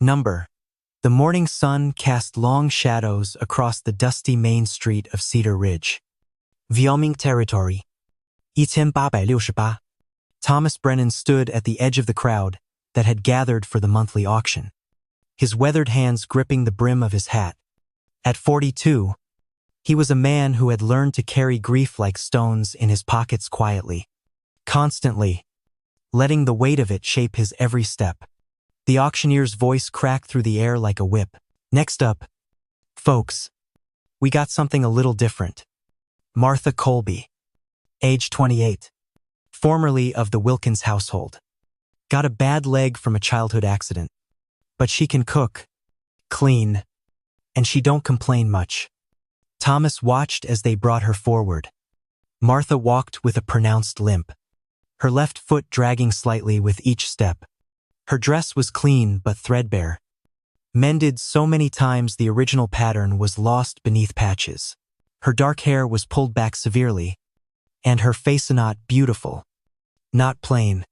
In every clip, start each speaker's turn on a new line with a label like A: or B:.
A: Number. The morning sun cast long shadows across the dusty main street of Cedar Ridge. Wyoming Territory. 1868. Thomas Brennan stood at the edge of the crowd that had gathered for the monthly auction, his weathered hands gripping the brim of his hat. At 42, he was a man who had learned to carry grief like stones in his pockets quietly, constantly, letting the weight of it shape his every step. The auctioneer's voice cracked through the air like a whip. Next up, folks, we got something a little different. Martha Colby, age 28, formerly of the Wilkins household. Got a bad leg from a childhood accident, but she can cook, clean, and she don't complain much. Thomas watched as they brought her forward. Martha walked with a pronounced limp, her left foot dragging slightly with each step. Her dress was clean but threadbare, mended so many times the original pattern was lost beneath patches. Her dark hair was pulled back severely, and her façonette beautiful, not plain,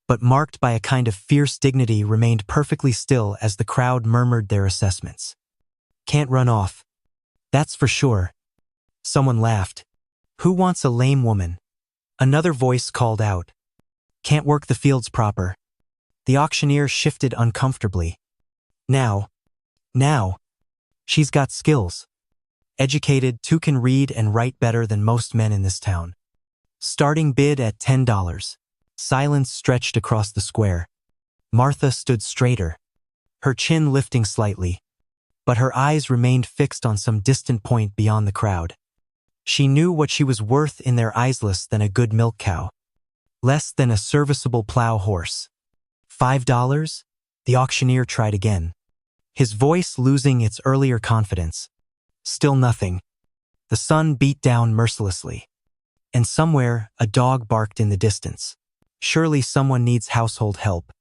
A: but marked by a kind of fierce dignity, remained perfectly still as the crowd murmured their assessments. Can't run off, that's for sure. Someone laughed. Who wants a lame woman? Another voice called out. Can't work the fields proper. The auctioneer shifted uncomfortably. Now, she's got skills. Educated, too, can read and write better than most men in this town. Starting bid at $10. Silence stretched across the square. Martha stood straighter, her chin lifting slightly, but her eyes remained fixed on some distant point beyond the crowd. She knew what she was worth in their eyes: less than a good milk cow, less than a serviceable plow horse. $5? The auctioneer tried again, his voice losing its earlier confidence. Still nothing. The sun beat down mercilessly, and somewhere a dog barked in the distance. Surely someone needs household help.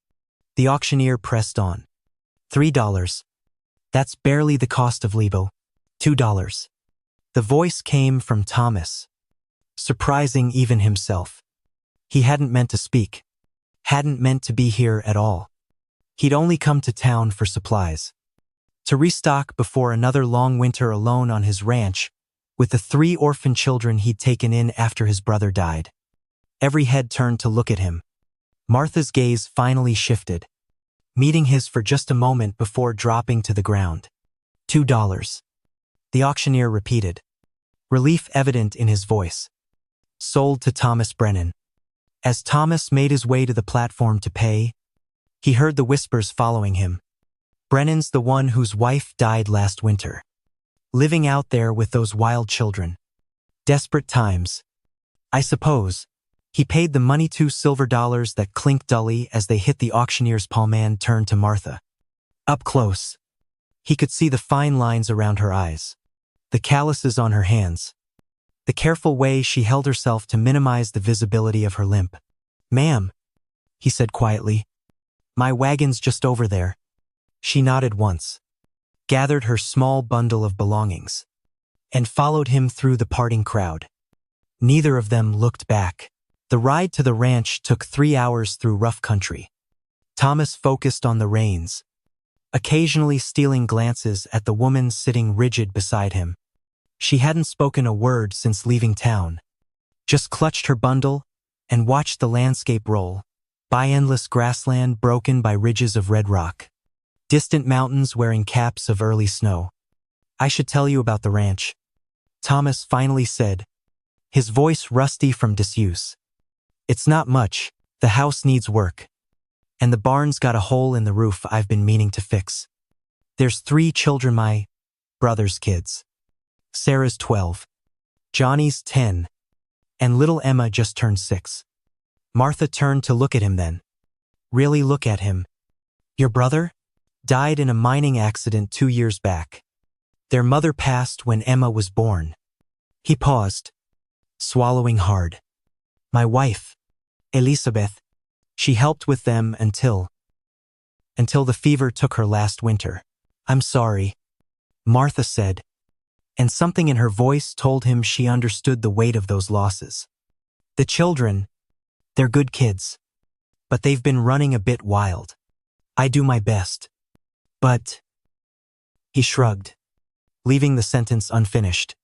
A: The auctioneer pressed on. $3. That's barely the cost of Lebo. $2. The voice came from Thomas, surprising even himself. He hadn't meant to speak, hadn't meant to be here at all. He'd only come to town for supplies, to restock before another long winter alone on his ranch with the 3 orphan children he'd taken in after his brother died. Every head turned to look at him. Martha's gaze finally shifted, meeting his for just a moment before dropping to the ground. $2. The auctioneer repeated, relief evident in his voice. Sold to Thomas Brennan. As Thomas made his way to the platform to pay, he heard the whispers following him. Brennan's the one whose wife died last winter, living out there with those wild children. Desperate times, I suppose. He paid the money. 2 silver dollars that clinked dully as they hit the auctioneer's palm. Man turned to Martha. Up close, he could see the fine lines around her eyes, the calluses on her hands, the careful way she held herself to minimize the visibility of her limp. Ma'am, he said quietly, my wagon's just over there. She nodded once, gathered her small bundle of belongings, and followed him through the parting crowd. Neither of them looked back. The ride to the ranch took 3 hours through rough country. Thomas focused on the reins, occasionally stealing glances at the woman sitting rigid beside him. She hadn't spoken a word since leaving town, just clutched her bundle and watched the landscape roll by, endless grassland broken by ridges of red rock, distant mountains wearing caps of early snow. I should tell you about the ranch, Thomas finally said, his voice rusty from disuse. It's not much. The house needs work, and the barn's got a hole in the roof I've been meaning to fix. There's 3 children, my brother's kids. Sarah's 12, Johnny's 10, and little Emma just turned 6. Martha turned to look at him then. Really look at him. Your brother? Died in a mining accident 2 years back. Their mother passed when Emma was born. He paused, swallowing hard. My wife, Elizabeth, she helped with them until the fever took her last winter. I'm sorry, Martha said, and something in her voice told him she understood the weight of those losses. The children, they're good kids, but they've been running a bit wild. I do my best, But he shrugged, leaving the sentence unfinished.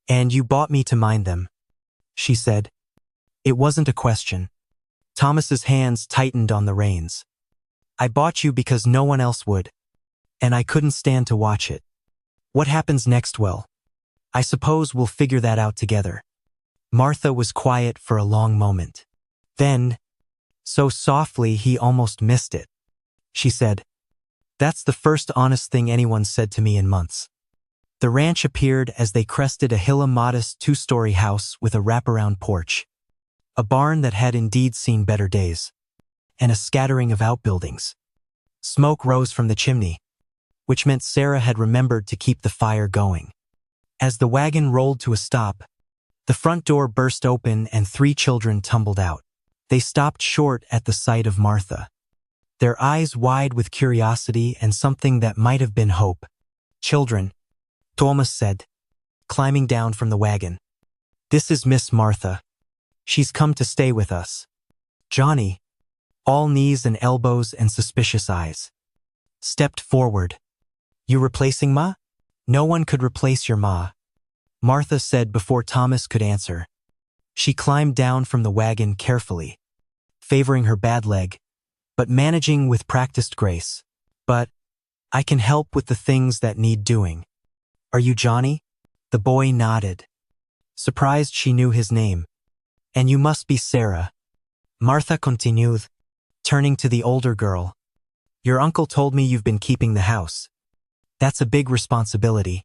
A: And you bought me to mind them, she said. It wasn't a question. Thomas's hands tightened on the reins. I bought you because no one else would, and I couldn't stand to watch it. What happens next? Well, I suppose we'll figure that out together. Martha was quiet for a long moment. Then, so softly he almost missed it, she said, That's the first honest thing anyone said to me in months. The ranch appeared as they crested a hill, a modest 2-story house with a wraparound porch, a barn that had indeed seen better days, and a scattering of outbuildings. Smoke rose from the chimney, which meant Sarah had remembered to keep the fire going. As the wagon rolled to a stop, the front door burst open and 3 children tumbled out. They stopped short at the sight of Martha, their eyes wide with curiosity and something that might have been hope. Children, Thomas said, climbing down from the wagon. This is Miss Martha. She's come to stay with us. Johnny, all knees and elbows and suspicious eyes, stepped forward. You replacing Ma? No one could replace your Ma, Martha said before Thomas could answer. She climbed down from the wagon carefully, favoring her bad leg, but managing with practiced grace. But I can help with the things that need doing. Are you Johnny? The boy nodded, surprised she knew his name. And you must be Sarah, Martha continued, turning to the older girl. Your uncle told me you've been keeping the house. That's a big responsibility.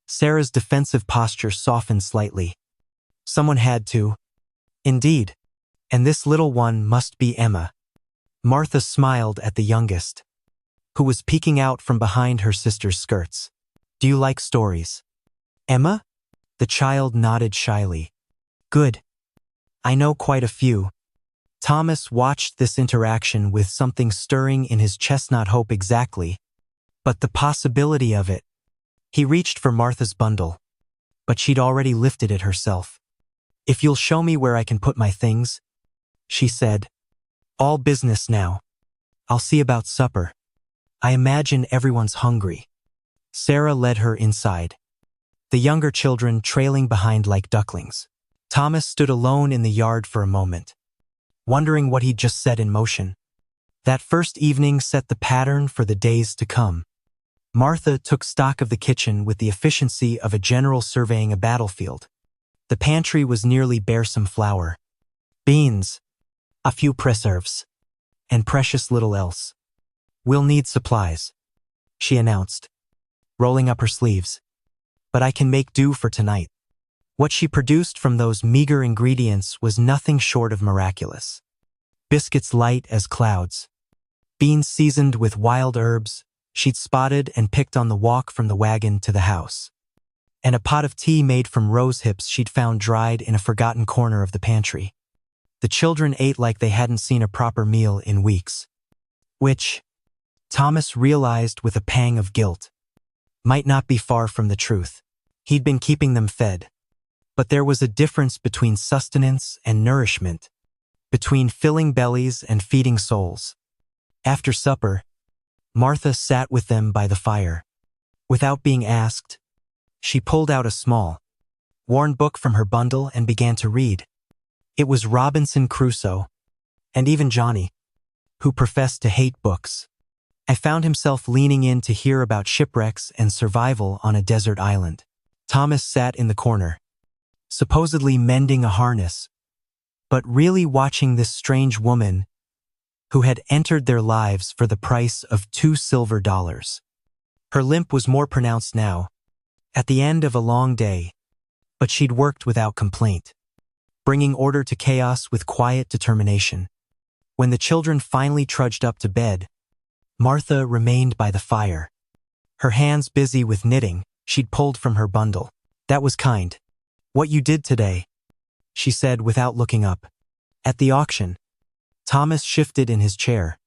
A: Sarah's defensive posture softened slightly. Someone had to. Indeed. And this little one must be Emma. Martha smiled at the youngest, who was peeking out from behind her sister's skirts. Do you like stories? Emma? The child nodded shyly. Good. I know quite a few. Thomas watched this interaction with something stirring in his chest, not hope exactly, but the possibility of it. He reached for Martha's bundle, but she'd already lifted it herself. If you'll show me where I can put my things, she said. All business now. I'll see about supper. I imagine everyone's hungry. Sarah led her inside, the younger children trailing behind like ducklings. Thomas stood alone in the yard for a moment, wondering what he'd just set in motion. That first evening set the pattern for the days to come. Martha took stock of the kitchen with the efficiency of a general surveying a battlefield. The pantry was nearly bare, some flour, beans, a few preserves, and precious little else. We'll need supplies, she announced, rolling up her sleeves. But I can make do for tonight. What she produced from those meager ingredients was nothing short of miraculous. Biscuits light as clouds, beans seasoned with wild herbs she'd spotted and picked on the walk from the wagon to the house, and a pot of tea made from rose hips she'd found dried in a forgotten corner of the pantry. The children ate like they hadn't seen a proper meal in weeks, which, Thomas realized with a pang of guilt, might not be far from the truth. He'd been keeping them fed. But there was a difference between sustenance and nourishment, between filling bellies and feeding souls. After supper, Martha sat with them by the fire. Without being asked, she pulled out a small, worn book from her bundle and began to read. It was Robinson Crusoe, and even Johnny, who professed to hate books, found himself leaning in to hear about shipwrecks and survival on a desert island. Thomas sat in the corner, supposedly mending a harness, but really watching this strange woman who had entered their lives for the price of $2 silver. Her limp was more pronounced now, at the end of a long day, but she'd worked without complaint, bringing order to chaos with quiet determination. When the children finally trudged up to bed, Martha remained by the fire, her hands busy with knitting she'd pulled from her bundle. That was kind. What you did today, she said without looking up. At the auction, Thomas shifted in his chair.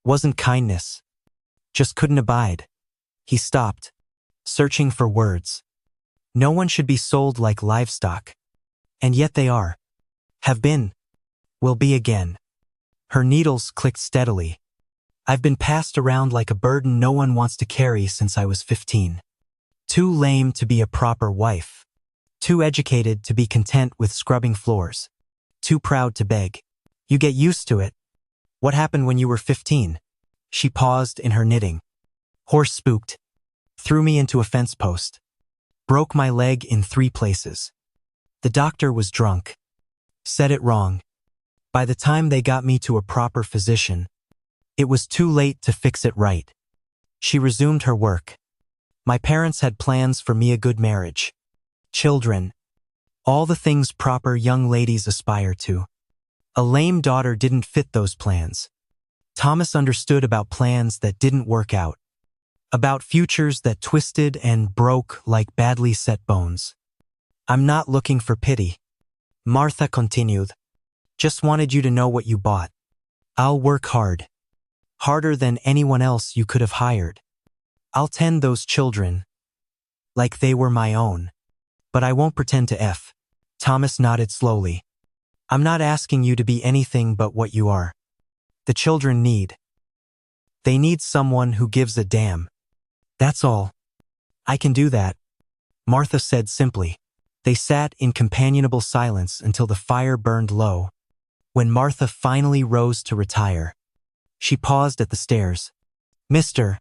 A: Wasn't kindness. Just couldn't abide. He stopped, searching for words. No one should be sold like livestock. And yet they are. Have been. Will be again. Her needles clicked steadily. I've been passed around like a burden no one wants to carry since I was 15. Too lame to be a proper wife. Too educated to be content with scrubbing floors. Too proud to beg. You get used to it. What happened when you were 15? She paused in her knitting. Horse spooked. Threw me into a fence post. Broke my leg in 3 places. The doctor was drunk. Said it wrong. By the time they got me to a proper physician, it was too late to fix it right. She resumed her work. My parents had plans for me a good marriage. Children. All the things proper young ladies aspire to. A lame daughter didn't fit those plans. Thomas understood about plans that didn't work out. About futures that twisted and broke like badly set bones. I'm not looking for pity. Martha continued. Just wanted you to know what you bought. I'll work hard. Harder than anyone else you could have hired. I'll tend those children like they were my own. But I won't pretend to F. Thomas nodded slowly. I'm not asking you to be anything but what you are. The children need. They need someone who gives a damn. That's all. I can do that, Martha said simply. They sat in companionable silence until the fire burned low. When Martha finally rose to retire, she paused at the stairs. Mr.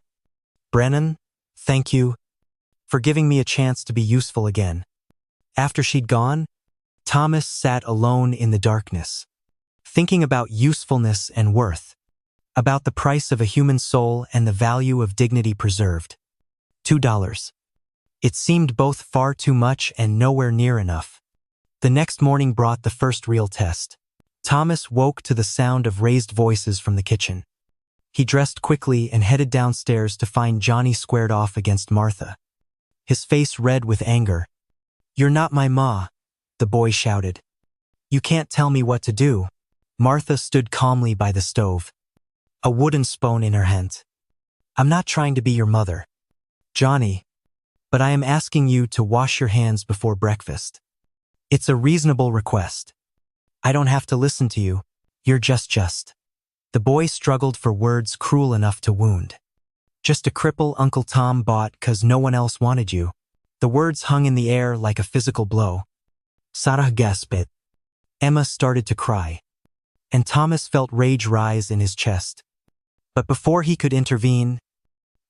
A: Brennan, thank you for giving me a chance to be useful again. After she'd gone, Thomas sat alone in the darkness, thinking about usefulness and worth, about the price of a human soul and the value of dignity preserved. $2. It seemed both far too much and nowhere near enough. The next morning brought the first real test. Thomas woke to the sound of raised voices from the kitchen. He dressed quickly and headed downstairs to find Johnny squared off against Martha. His face red with anger. You're not my ma, the boy shouted. You can't tell me what to do. Martha stood calmly by the stove, a wooden spoon in her hand. I'm not trying to be your mother, Johnny, but I am asking you to wash your hands before breakfast. It's a reasonable request. I don't have to listen to you. You're just. The boy struggled for words cruel enough to wound. Just a cripple Uncle Tom bought 'cause no one else wanted you. The words hung in the air like a physical blow. Sarah gasped. Emma started to cry. And Thomas felt rage rise in his chest. But before he could intervene,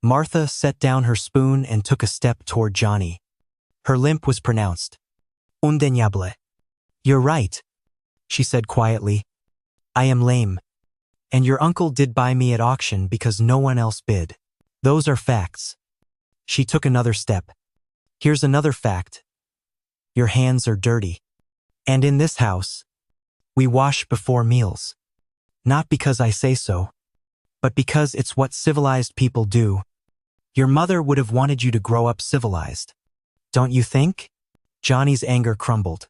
A: Martha set down her spoon and took a step toward Johnny. Her limp was pronounced. Undeniable. You're right, she said quietly. I am lame. And your uncle did buy me at auction because no one else bid. Those are facts. She took another step. Here's another fact. Your hands are dirty. And in this house, we wash before meals. Not because I say so, but because it's what civilized people do. Your mother would have wanted you to grow up civilized. Don't you think? Johnny's anger crumbled,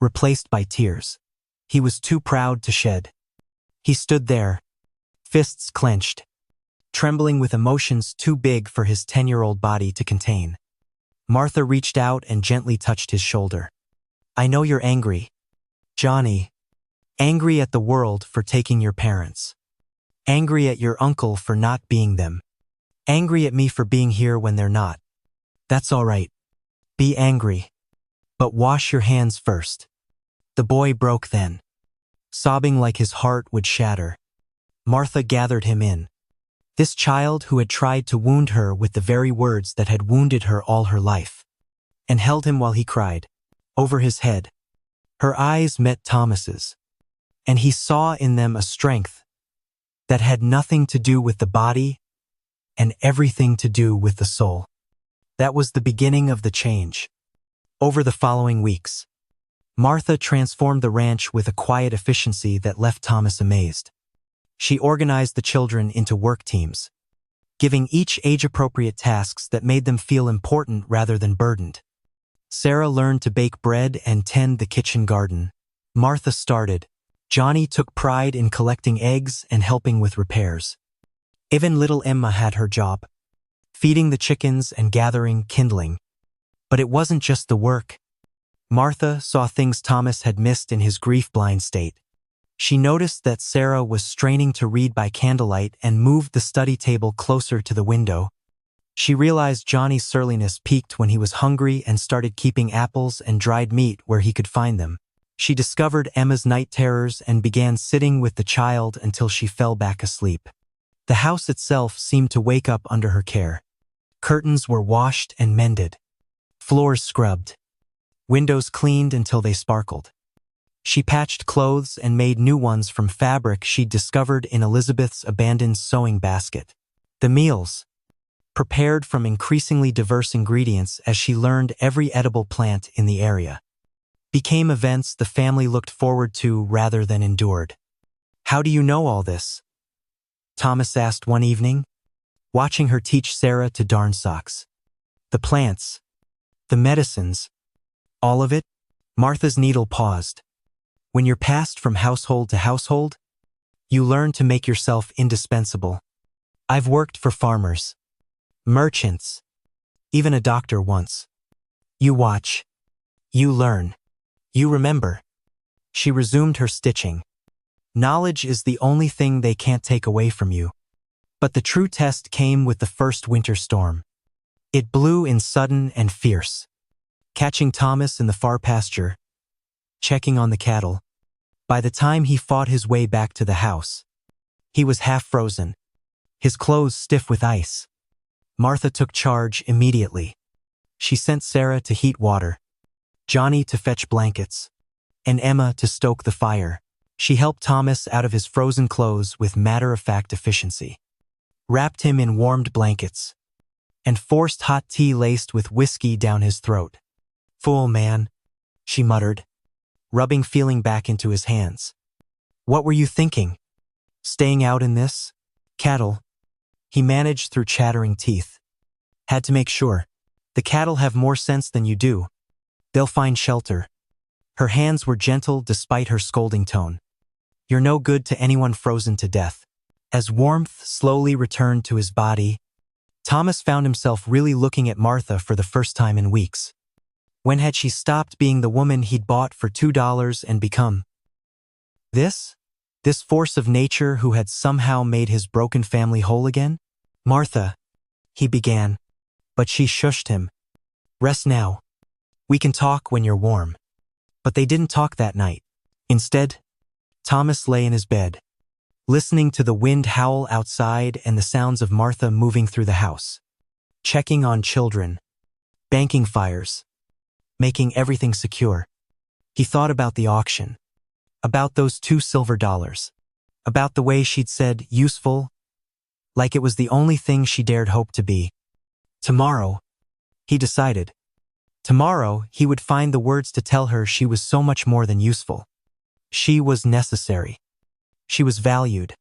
A: replaced by tears. He was too proud to shed. He stood there, fists clenched, trembling with emotions too big for his 10-year-old body to contain. Martha reached out and gently touched his shoulder. I know you're angry, Johnny. Angry at the world for taking your parents. Angry at your uncle for not being them. Angry at me for being here when they're not. That's all right. Be angry. But wash your hands first. The boy broke then, sobbing like his heart would shatter. Martha gathered him in. This child who had tried to wound her with the very words that had wounded her all her life. And held him while he cried, over his head. Her eyes met Thomas's, and he saw in them a strength that had nothing to do with the body and everything to do with the soul. That was the beginning of the change. Over the following weeks, Martha transformed the ranch with a quiet efficiency that left Thomas amazed. She organized the children into work teams, giving each age-appropriate tasks that made them feel important rather than burdened. Sarah learned to bake bread and tend the kitchen garden. Martha started. Johnny took pride in collecting eggs and helping with repairs. Even little Emma had her job, feeding the chickens and gathering kindling. But it wasn't just the work. Martha saw things Thomas had missed in his grief-blind state. She noticed that Sarah was straining to read by candlelight and moved the study table closer to the window. She realized Johnny's surliness peaked when he was hungry and started keeping apples and dried meat where he could find them. She discovered Emma's night terrors and began sitting with the child until she fell back asleep. The house itself seemed to wake up under her care. Curtains were washed and mended. Floors scrubbed. Windows cleaned until they sparkled. She patched clothes and made new ones from fabric she'd discovered in Elizabeth's abandoned sewing basket. The meals, prepared from increasingly diverse ingredients as she learned every edible plant in the area, became events the family looked forward to rather than endured. "How do you know all this?" Thomas asked one evening, watching her teach Sarah to darn socks. "The plants, the medicines, all of it?" Martha's needle paused. "When you're passed from household to household, you learn to make yourself indispensable. I've worked for farmers, merchants, even a doctor once. You watch, you learn, you remember." She resumed her stitching. "Knowledge is the only thing they can't take away from you." But the true test came with the first winter storm. It blew in sudden and fierce, catching Thomas in the far pasture, checking on the cattle. By the time he fought his way back to the house, he was half frozen, his clothes stiff with ice. Martha took charge immediately. She sent Sarah to heat water, Johnny to fetch blankets, and Emma to stoke the fire. She helped Thomas out of his frozen clothes with matter-of-fact efficiency, wrapped him in warmed blankets, and forced hot tea laced with whiskey down his throat. "Fool man," she muttered, rubbing feeling back into his hands. "What were you thinking? Staying out in this? Cattle?" He managed through chattering teeth. "Had to make sure. The cattle have more sense than you do. They'll find shelter." Her hands were gentle despite her scolding tone. "You're no good to anyone frozen to death." As warmth slowly returned to his body, Thomas found himself really looking at Martha for the first time in weeks. When had she stopped being the woman he'd bought for $2 and become this force of nature who had somehow made his broken family whole again? "Martha," he began, but she shushed him. "Rest now. We can talk when you're warm." But they didn't talk that night. Instead, Thomas lay in his bed, listening to the wind howl outside and the sounds of Martha moving through the house, checking on children, banking fires, making everything secure. He thought about the auction, about those $2 silver, about the way she'd said useful, like it was the only thing she dared hope to be. Tomorrow, he decided, tomorrow he would find the words to tell her she was so much more than useful. She was necessary. She was valued.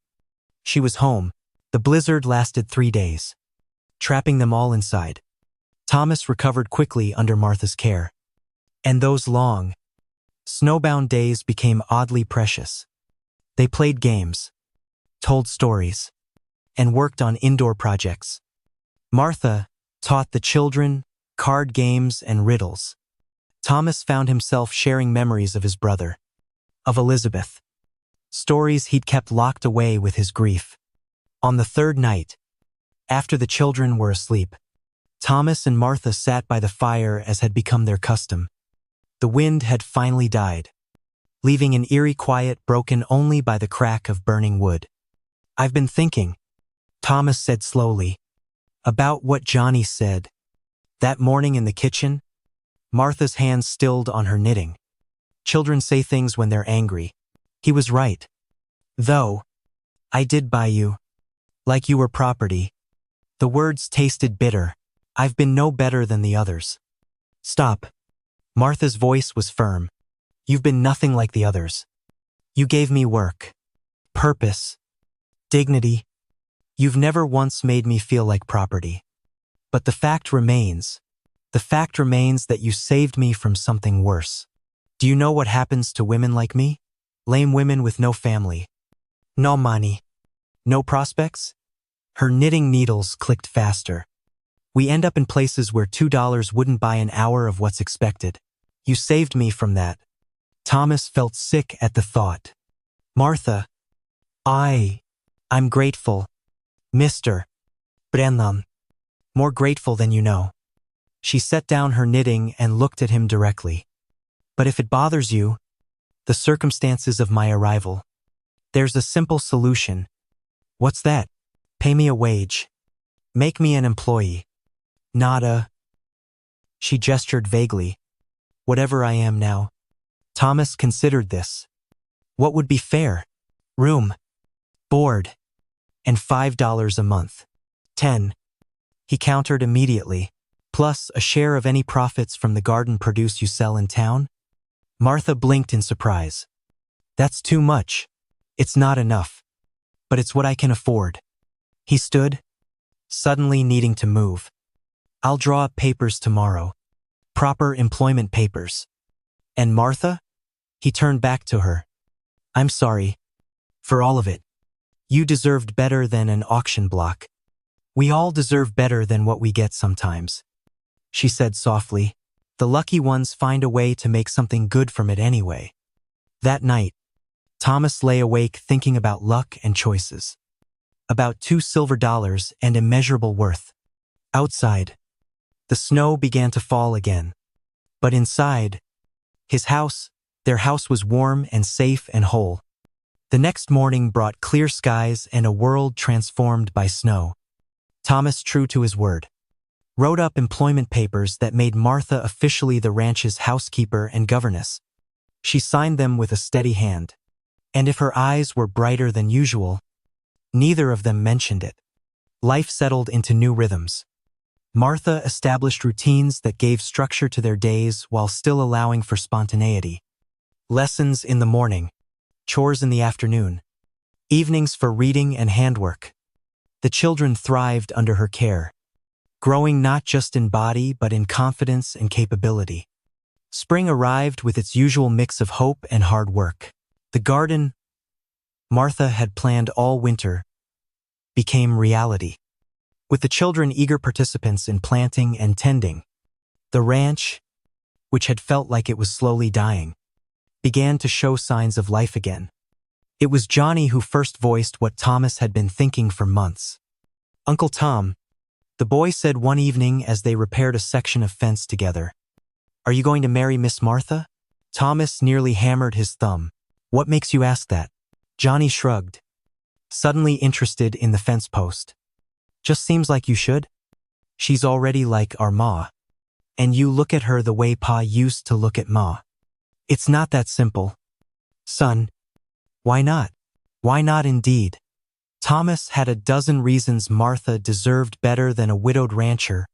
A: She was home. The blizzard lasted 3 days, trapping them all inside. Thomas recovered quickly under Martha's care. And those long, snowbound days became oddly precious. They played games, told stories, and worked on indoor projects. Martha taught the children card games and riddles. Thomas found himself sharing memories of his brother, of Elizabeth, stories he'd kept locked away with his grief. On the third night, after the children were asleep, Thomas and Martha sat by the fire as had become their custom. The wind had finally died, leaving an eerie quiet broken only by the crack of burning wood. "I've been thinking," Thomas said slowly, "about what Johnny said that morning in the kitchen." Martha's hands stilled on her knitting. "Children say things when they're angry. He was right. Though, I did buy you, like you were property." The words tasted bitter. "I've been no better than the others." "Stop." Martha's voice was firm. "You've been nothing like the others. You gave me work, purpose, dignity. You've never once made me feel like property. But the fact remains that you saved me from something worse. Do you know what happens to women like me? Lame women with no family, no money, no prospects?" Her knitting needles clicked faster. "We end up in places where $2 wouldn't buy an hour of what's expected. You saved me from that." Thomas felt sick at the thought. Martha, I'm grateful, Mr. Brennan. More grateful than you know. She set down her knitting and looked at him directly. But if it bothers you, the circumstances of my arrival, there's a simple solution. What's that? Pay me a wage. Make me an employee. Not a... She gestured vaguely. Whatever I am now. Thomas considered this. What would be fair? Room, board, and $5 a month. 10. He countered immediately. Plus a share of any profits from the garden produce you sell in town? Martha blinked in surprise. That's too much. It's not enough. But it's what I can afford. He stood, suddenly needing to move. I'll draw up papers tomorrow. Proper employment papers. And Martha? He turned back to her. I'm sorry. For all of it. You deserved better than an auction block. We all deserve better than what we get sometimes. She said softly. The lucky ones find a way to make something good from it anyway. That night, Thomas lay awake thinking about luck and choices. About $2 silver and immeasurable worth. Outside, the snow began to fall again. But inside, their house was warm and safe and whole. The next morning brought clear skies and a world transformed by snow. Thomas, true to his word, wrote up employment papers that made Martha officially the ranch's housekeeper and governess. She signed them with a steady hand. And if her eyes were brighter than usual, neither of them mentioned it. Life settled into new rhythms. Martha established routines that gave structure to their days while still allowing for spontaneity. Lessons in the morning, chores in the afternoon, evenings for reading and handwork. The children thrived under her care, growing not just in body but in confidence and capability. Spring arrived with its usual mix of hope and hard work. The garden Martha had planned all winter became reality, with the children eager participants in planting and tending. The ranch, which had felt like it was slowly dying, began to show signs of life again. It was Johnny who first voiced what Thomas had been thinking for months. Uncle Tom, the boy said one evening as they repaired a section of fence together. Are you going to marry Miss Martha? Thomas nearly hammered his thumb. What makes you ask that? Johnny shrugged, suddenly interested in the fence post. Just seems like you should. She's already like our Ma. And you look at her the way Pa used to look at Ma. It's not that simple. Son. Why not? Why not indeed? Thomas had a dozen reasons Martha deserved better than a widowed rancher,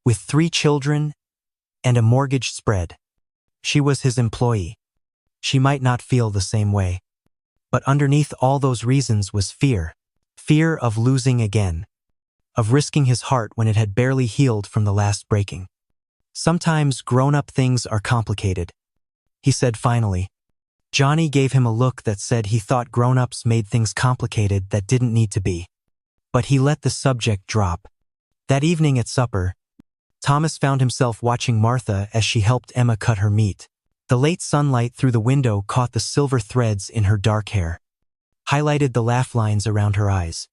A: with 3 children and a mortgage spread. She was his employee. She might not feel the same way. But underneath all those reasons was fear. Fear of losing again. Of risking his heart when it had barely healed from the last breaking. Sometimes grown-up things are complicated, he said finally. Johnny gave him a look that said he thought grown-ups made things complicated that didn't need to be. But he let the subject drop. That evening at supper, Thomas found himself watching Martha as she helped Emma cut her meat. The late sunlight through the window caught the silver threads in her dark hair, highlighted the laugh lines around her eyes.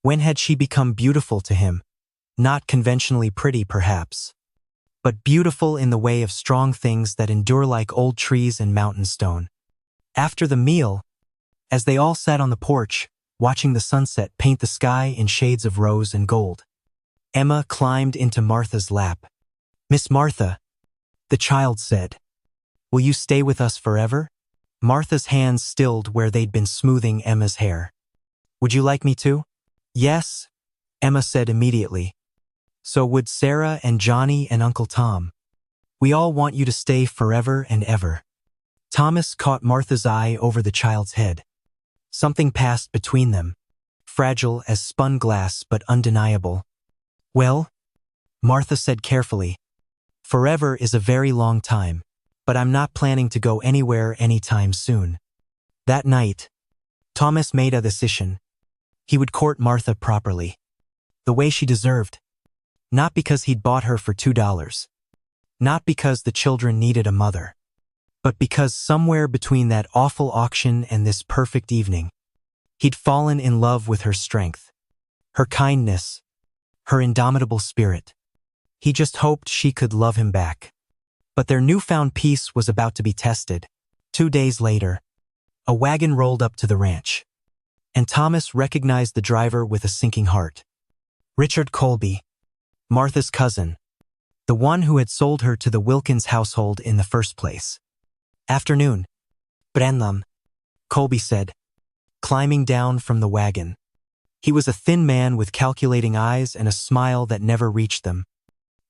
A: When had she become beautiful to him? Not conventionally pretty, perhaps, but beautiful in the way of strong things that endure like old trees and mountain stone. After the meal, as they all sat on the porch, watching the sunset paint the sky in shades of rose and gold, Emma climbed into Martha's lap. Miss Martha, the child said, will you stay with us forever? Martha's hands stilled where they'd been smoothing Emma's hair. Would you like me to? Yes, Emma said immediately. So would Sarah and Johnny and Uncle Tom. We all want you to stay forever and ever. Thomas caught Martha's eye over the child's head. Something passed between them, fragile as spun glass but undeniable. Well, Martha said carefully, forever is a very long time, but I'm not planning to go anywhere anytime soon. That night, Thomas made a decision. He would court Martha properly, the way she deserved. Not because he'd bought her for $2. Not because the children needed a mother. but because somewhere between that awful auction and this perfect evening, he'd fallen in love with her strength, her kindness, her indomitable spirit. He just hoped she could love him back. But their newfound peace was about to be tested. 2 days later, a wagon rolled up to the ranch, and Thomas recognized the driver with a sinking heart. Richard Colby, Martha's cousin, the one who had sold her to the Wilkins household in the first place. "Afternoon, Brennan," Colby said, climbing down from the wagon. He was a thin man with calculating eyes and a smile that never reached them.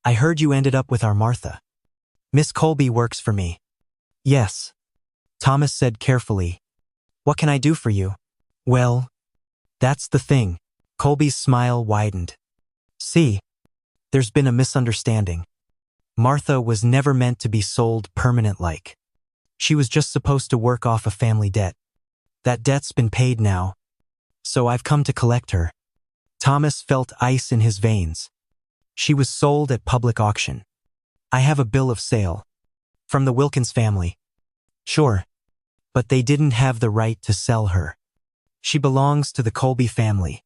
A: "I heard you ended up with our Martha. Miss Colby works for me." "Yes," Thomas said carefully. "What can I do for you?" "Well, that's the thing." Colby's smile widened. "See, there's been a misunderstanding. Martha was never meant to be sold permanent-like. She was just supposed to work off a family debt. That debt's been paid now, so I've come to collect her." Thomas felt ice in his veins. "She was sold at public auction. I have a bill of sale. From the Wilkins family." "Sure, but they didn't have the right to sell her. She belongs to the Colby family.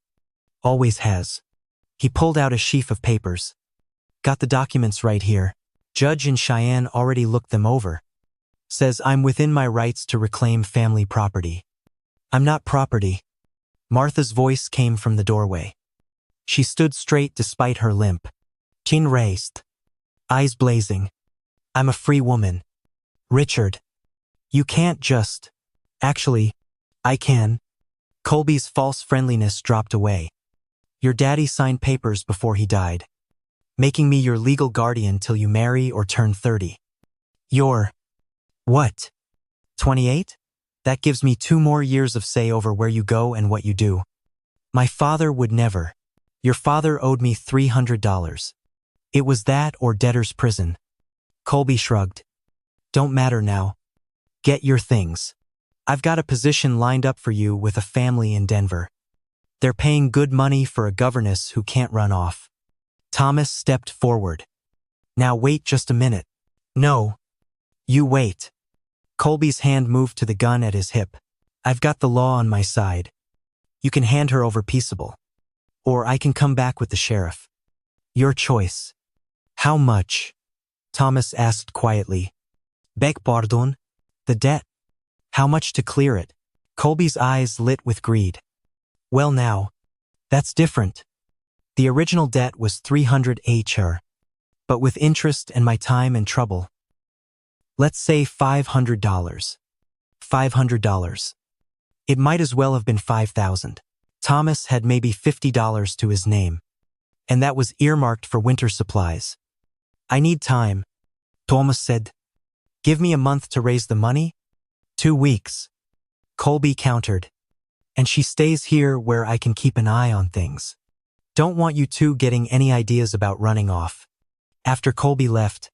A: Always has." He pulled out a sheaf of papers. "Got the documents right here. Judge in Cheyenne already looked them over. Says I'm within my rights to reclaim family property." "I'm not property." Martha's voice came from the doorway. She stood straight despite her limp, chin raised, eyes blazing. "I'm a free woman. Richard, you can't just—" "Actually, I can." Colby's false friendliness dropped away. "Your daddy signed papers before he died, making me your legal guardian till you marry or turn 30. You're, what, 28? That gives me 2 more years of say over where you go and what you do. My father would never. Your father owed me $300. It was that or debtor's prison." Colby shrugged. "Don't matter now. Get your things. I've got a position lined up for you with a family in Denver. They're paying good money for a governess who can't run off." Thomas stepped forward. "Now wait just a minute." "No. You wait." Colby's hand moved to the gun at his hip. "I've got the law on my side. You can hand her over peaceable. Or I can come back with the sheriff. Your choice." "How much?" Thomas asked quietly. "Beg pardon?" "The debt. How much to clear it?" Colby's eyes lit with greed. "Well now, that's different. The original debt was $300 but with interest and my time and trouble. Let's say $500. $500. It might as well have been $5,000. Thomas had maybe $50 to his name, and that was earmarked for winter supplies. "I need time," Thomas said. "Give me a month to raise the money?" 2 weeks. Colby countered. "And she stays here where I can keep an eye on things. Don't want you two getting any ideas about running off." After Colby left,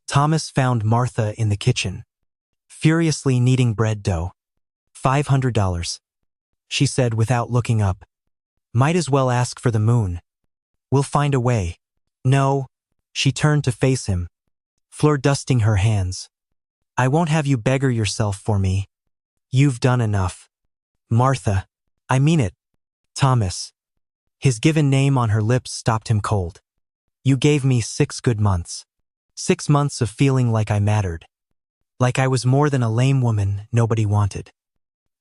A: Thomas found Martha in the kitchen, furiously kneading bread dough. $500, she said without looking up. "Might as well ask for the moon. We'll find a way." "No." She turned to face him, floor dusting her hands. "I won't have you beggar yourself for me. You've done enough." "Martha, I mean it." "Thomas." His given name on her lips stopped him cold. "You gave me 6 good months. 6 months of feeling like I mattered. Like I was more than a lame woman nobody wanted.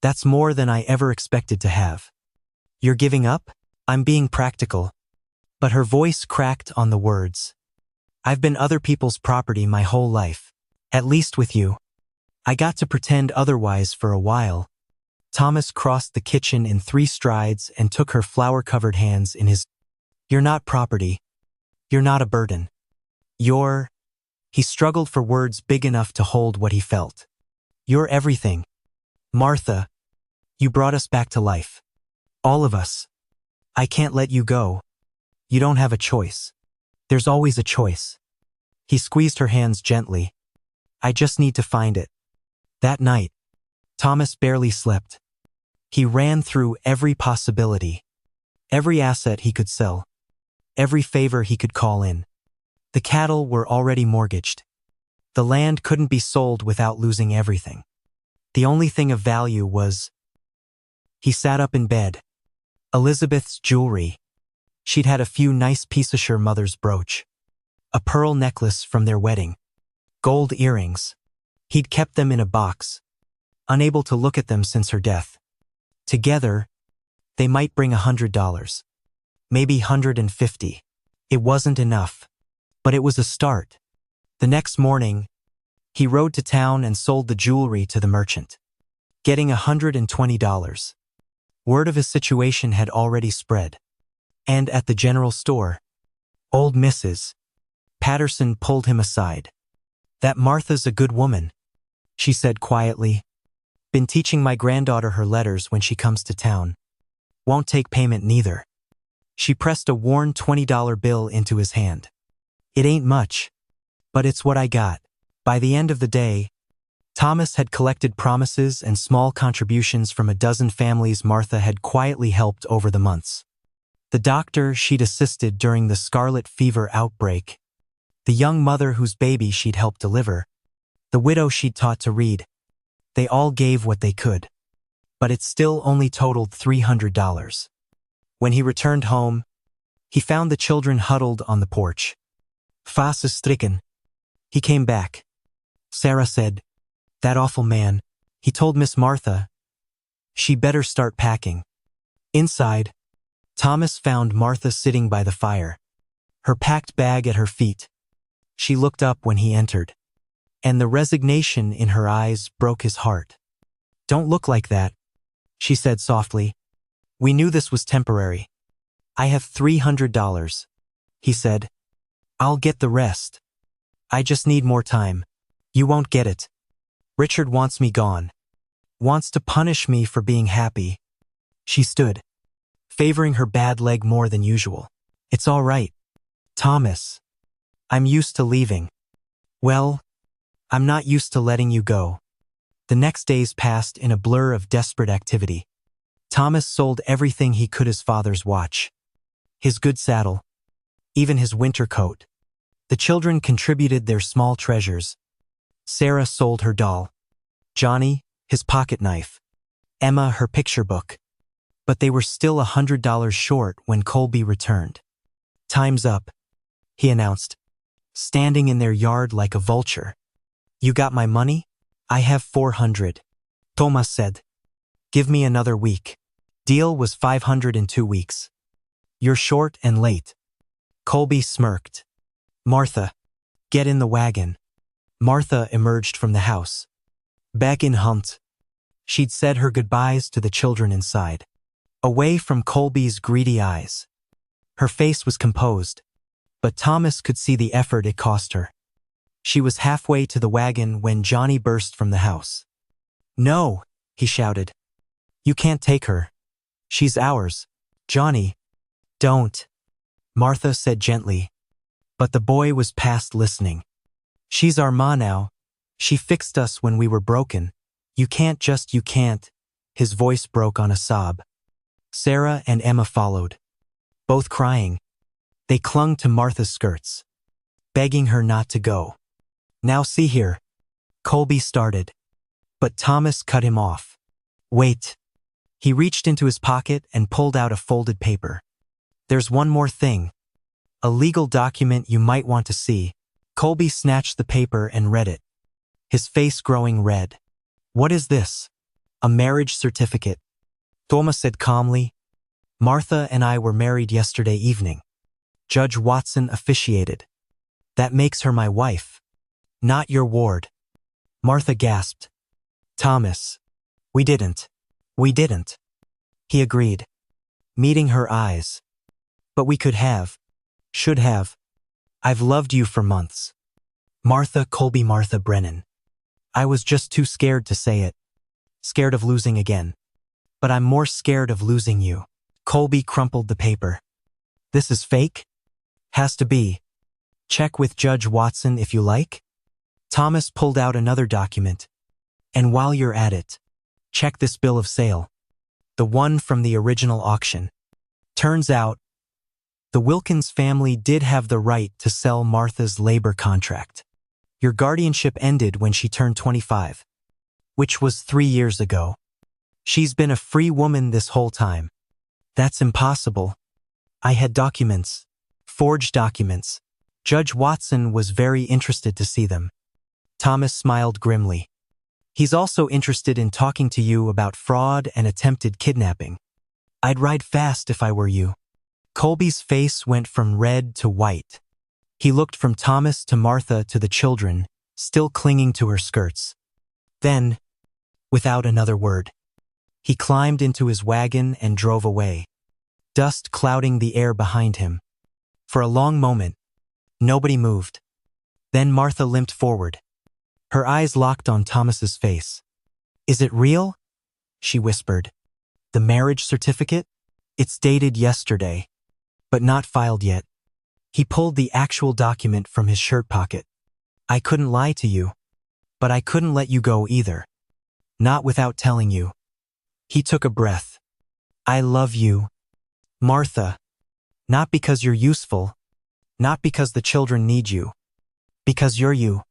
A: That's more than I ever expected to have. You're giving up?" "I'm being practical." But her voice cracked on the words. "I've been other people's property my whole life. At least with you. I got to pretend otherwise for a while." Thomas crossed the kitchen in 3 strides and took her flour-covered hands in his. "You're not property. You're not a burden. You're—" He struggled for words big enough to hold what he felt. "You're everything. Martha, you brought us back to life. All of us. I can't let you go. You don't have a choice. There's always a choice." He squeezed her hands gently. "I just need to find it." That night, Thomas barely slept. He ran through every possibility, every asset he could sell, every favor he could call in. The cattle were already mortgaged. The land couldn't be sold without losing everything. The only thing of value was... He sat up in bed. Elizabeth's jewelry. She'd had a few nice pieces of her mother's brooch. A pearl necklace from their wedding. Gold earrings. He'd kept them in a box, unable to look at them since her death. Together, they might bring $100. Maybe $150. It wasn't enough, but it was a start. The next morning, he rode to town and sold the jewelry to the merchant, getting $120. Word of his situation had already spread. And at the general store, old Mrs. Patterson pulled him aside. "That Martha's a good woman," she said quietly. "Been teaching my granddaughter her letters when she comes to town. Won't take payment neither." She pressed a worn $20 bill into his hand. "It ain't much, but it's what I got." By the end of the day, Thomas had collected promises and small contributions from a dozen families Martha had quietly helped over the months. The doctor she'd assisted during the scarlet fever outbreak, the young mother whose baby she'd helped deliver, the widow she'd taught to read. They all gave what they could. But it still only totaled $300. When he returned home, he found the children huddled on the porch. Fast stricken. He came back. Sarah said, "That awful man, he told Miss Martha she better start packing." Inside, Thomas found Martha sitting by the fire, her packed bag at her feet. She looked up when he entered, and the resignation in her eyes broke his heart. "Don't look like that," she said softly. "We knew this was temporary." "I have $300, he said. "I'll get the rest. I just need more time." "You won't get it. Richard wants me gone. Wants to punish me for being happy." She stood, favoring her bad leg more than usual. "It's all right, Thomas. I'm used to leaving." "Well, I'm not used to letting you go." The next days passed in a blur of desperate activity. Thomas sold everything he could: his father's watch, his good saddle, even his winter coat. The children contributed their small treasures. Sarah sold her doll, Johnny his pocket knife, Emma her picture book. But they were still $100 short when Colby returned. "Time's up," he announced, standing in their yard like a vulture. "You got my money?" "I have 400, Thomas said. "Give me another week." Deal was 500 in 2 weeks. "You're short and late." Colby smirked. "Martha, get in the wagon." Martha emerged from the house. Back in Hunt. She'd said her goodbyes to the children inside, away from Colby's greedy eyes. Her face was composed, but Thomas could see the effort it cost her. She was halfway to the wagon when Johnny burst from the house. "No," he shouted. "You can't take her. She's ours." "Johnny, don't," Martha said gently. But the boy was past listening. "She's our ma now. She fixed us when we were broken. You can't." His voice broke on a sob. Sarah and Emma followed, both crying. They clung to Martha's skirts, begging her not to go. "Now see here," Colby started, but Thomas cut him off. "Wait." He reached into his pocket and pulled out a folded paper. "There's one more thing. A legal document you might want to see." Colby snatched the paper and read it, his face growing red. "What is this?" "A marriage certificate," Thomas said calmly. "Martha and I were married yesterday evening. Judge Watson officiated. That makes her my wife, not your ward." Martha gasped. "Thomas, we didn't." He agreed, meeting her eyes. "But we could have, should have. I've loved you for months." Colby Martha Brennan. "I was just too scared to say it. Scared of losing again. But I'm more scared of losing you." Colby crumpled the paper. "This is fake?" "Has to be. Check with Judge Watson if you like." Thomas pulled out another document. "And while you're at it, check this bill of sale. The one from the original auction. Turns out, the Wilkins family did have the right to sell Martha's labor contract. Your guardianship ended when she turned 25, which was 3 years ago. She's been a free woman this whole time. That's impossible. I had documents, forged documents. Judge Watson was very interested to see them. Thomas smiled grimly. He's also interested in talking to you about fraud and attempted kidnapping. I'd ride fast if I were you. Colby's face went from red to white. He looked from Thomas to Martha to the children, still clinging to her skirts. Then, without another word, he climbed into his wagon and drove away, dust clouding the air behind him. For a long moment, nobody moved. Then Martha limped forward. Her eyes locked on Thomas's face. "Is it real?" she whispered. "The marriage certificate? It's dated yesterday, but not filed yet." He pulled the actual document from his shirt pocket. "I couldn't lie to you, but I couldn't let you go either. Not without telling you." He took a breath. "I love you, Martha. Not because you're useful, not because the children need you, because you're you.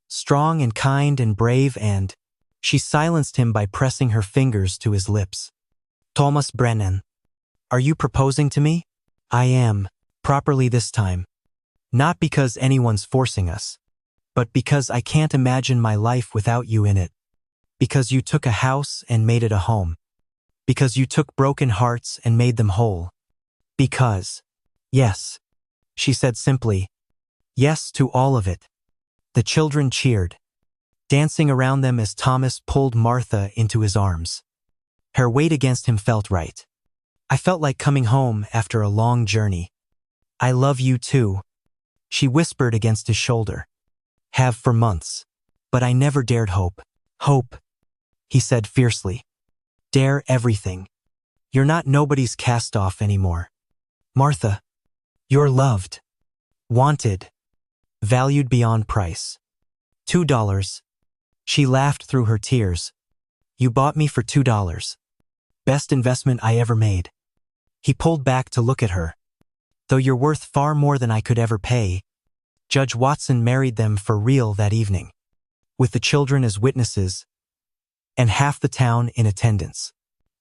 A: Strong and kind and brave and—" She silenced him by pressing her fingers to his lips. "Thomas Brennan, are you proposing to me?" "I am. Properly this time. Not because anyone's forcing us, but because I can't imagine my life without you in it. Because you took a house and made it a home. Because you took broken hearts and made them whole. Because—" "Yes," she said simply. "Yes to all of it." The children cheered, dancing around them as Thomas pulled Martha into his arms. Her weight against him felt right. "I felt like coming home after a long journey. I love you too," she whispered against his shoulder. "Have for months. But I never dared hope." "Hope," he said fiercely. "Dare everything. You're not nobody's cast-off anymore. Martha, you're loved, wanted, valued beyond price. $2. She laughed through her tears. "You bought me for $2. Best investment I ever made." He pulled back to look at her. "Though you're worth far more than I could ever pay." Judge Watson married them for real that evening, with the children as witnesses, and half the town in attendance.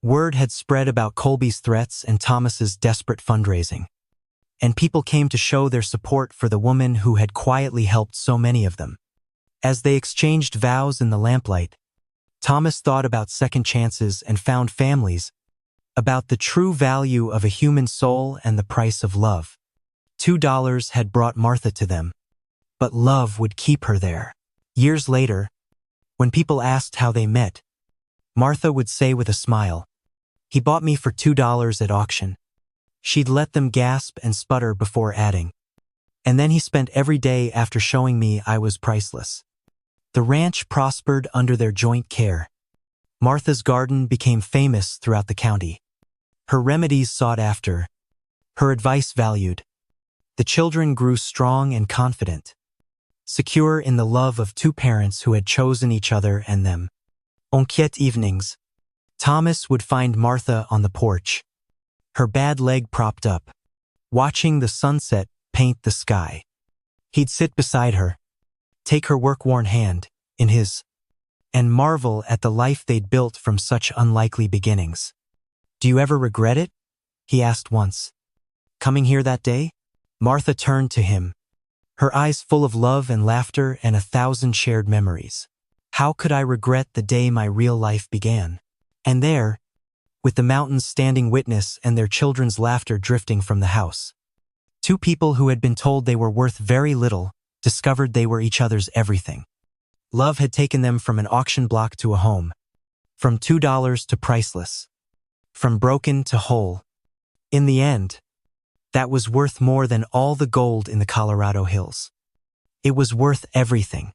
A: Word had spread about Colby's threats and Thomas's desperate fundraising, and people came to show their support for the woman who had quietly helped so many of them. As they exchanged vows in the lamplight, Thomas thought about second chances and found families, about the true value of a human soul and the price of love. $2 had brought Martha to them, but love would keep her there. Years later, when people asked how they met, Martha would say with a smile, "He bought me for $2 at auction." She'd let them gasp and sputter before adding, "And then he spent every day after showing me I was priceless." The ranch prospered under their joint care. Martha's garden became famous throughout the county. Her remedies sought after, her advice valued. The children grew strong and confident, secure in the love of two parents who had chosen each other and them. On quiet evenings, Thomas would find Martha on the porch, her bad leg propped up, watching the sunset paint the sky. He'd sit beside her, take her work-worn hand in his, and marvel at the life they'd built from such unlikely beginnings. "Do you ever regret it?" he asked once. "Coming here that day?" Martha turned to him, her eyes full of love and laughter and 1,000 shared memories. "How could I regret the day my real life began?" And there, with the mountains standing witness and their children's laughter drifting from the house, two people who had been told they were worth very little discovered they were each other's everything. Love had taken them from an auction block to a home, from $2 to priceless, from broken to whole. In the end, that was worth more than all the gold in the Colorado hills. It was worth everything.